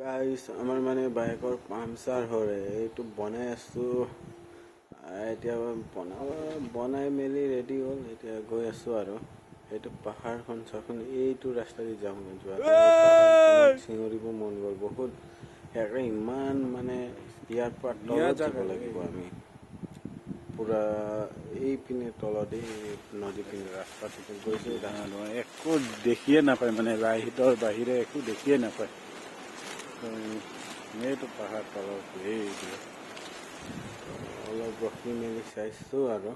গাইছ আমাৰ মানে বাইকৰ পামচাৰ হয়, এইটো বনাই আছোঁ। এতিয়া বনাই মেলি ৰেডি হ'ল, এতিয়া গৈ আছোঁ আৰু এইটো পাহাৰখন চাচোন, এইটো ৰাস্তা দি যাওঁ যোৱা চিঙৰিব মন গ'ল বহুত। ইমান মানে ইয়াৰ পৰা তলত যাব লাগিব আমি, পূৰা এইপিনে তলত এই নদী পিনে ৰাস্তাটো গৈছোঁ। একো দেখিয়ে নাপায়, মানে লাইটৰ বাহিৰে একো দেখিয়ে নাপায়। এইটো পাহাৰ তলত অলপ ৰখি মেলি চাইছোঁ আৰু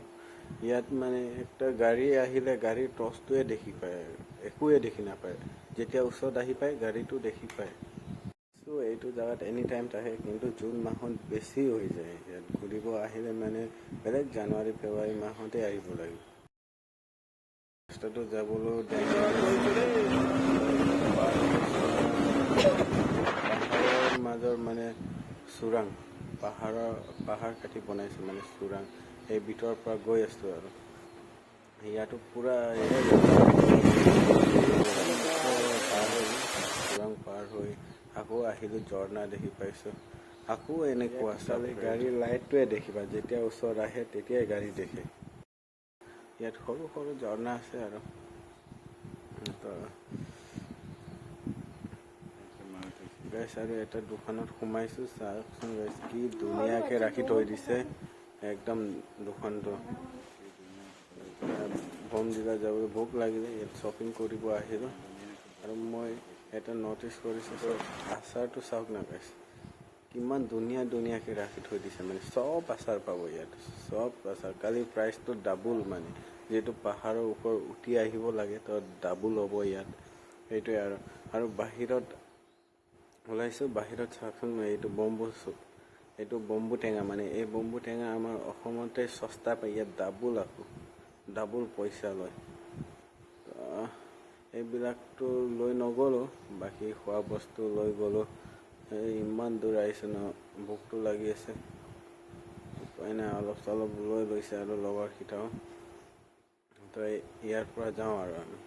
ইয়াত মানে একটা গাড়ী আহিলে গাড়ীৰ টৰ্চটোৱে দেখি পায় আৰু একোৱে দেখি নাপায়। যেতিয়া ওচৰত আহি পায় গাড়ীটো দেখি পায়। এইটো জেগাত এনি টাইম থাকে, কিন্তু জুন মাহত বেছি হৈ যায়। ইয়াত ঘূৰিব আহিলে মানে বেলেগ জানুৱাৰী ফেব্ৰুৱাৰী মাহতে আহিব লাগিব। ৰাস্তাটো যাবলৈ পাহাৰৰ মাজৰ মানে চোৰাং, পাহাৰ কাটি বনাইছে মানে চোৰাং, এই ভিতৰৰ পৰা গৈ আছোঁ আৰু ইয়াতো পূৰা চোৰাং পাৰ হৈ আকৌ আহিলোঁ, ঝৰ্ণা দেখি পাইছোঁ। আকৌ এনেকুৱা চালে গাড়ীৰ লাইটটোৱে দেখিবা, যেতিয়া ওচৰত আহে তেতিয়াই গাড়ী দেখে। ইয়াত সৰু সৰু ঝৰ্ণা আছে আৰু গাইছ, আৰু এটা দোকানত সোমাইছোঁ। চাওকচোন গাইছ, কি ধুনীয়াকৈ ৰাখি থৈ দিছে একদম দোকানটো। বমডিলা যাবলৈ ভোক লাগিলে, ইয়াত শ্বপিং কৰিব আহিলোঁ। আৰু মই এটা ন'টিছ কৰিছোঁ, চব আচাৰটো চাওক না গাইছ, কিমান ধুনীয়াকৈ ৰাখি থৈ দিছে। মানে চব আচাৰ পাব ইয়াত, চব আচাৰ। কালি প্ৰাইচটো ডাবুল, মানে যিহেতু পাহাৰৰ ওপৰত উঠি আহিব লাগে তো ডাবুল হ'ব ইয়াত, সেইটোৱে আৰু বাহিৰত ওলাইছোঁ। বাহিৰত চাওকচোন, এইটো বম্বু চুপ, এইটো বম্বু টেঙা। মানে এই বম্বু টেঙা আমাৰ অসমতে সস্তা পায়, ইয়াত ডাবুল পইচা লয়। এইবিলাকতো লৈ নগ'লোঁ, বাকী খোৱা বস্তু লৈ গ'লোঁ। ইমান দূৰ আহিছোঁ ন, ভোকটো লাগি আছে, উপায় নাই, অলপ চলপ লৈ লৈছে আৰু লগৰকেইটাও। তো ইয়াৰ পৰা যাওঁ আৰু আমি।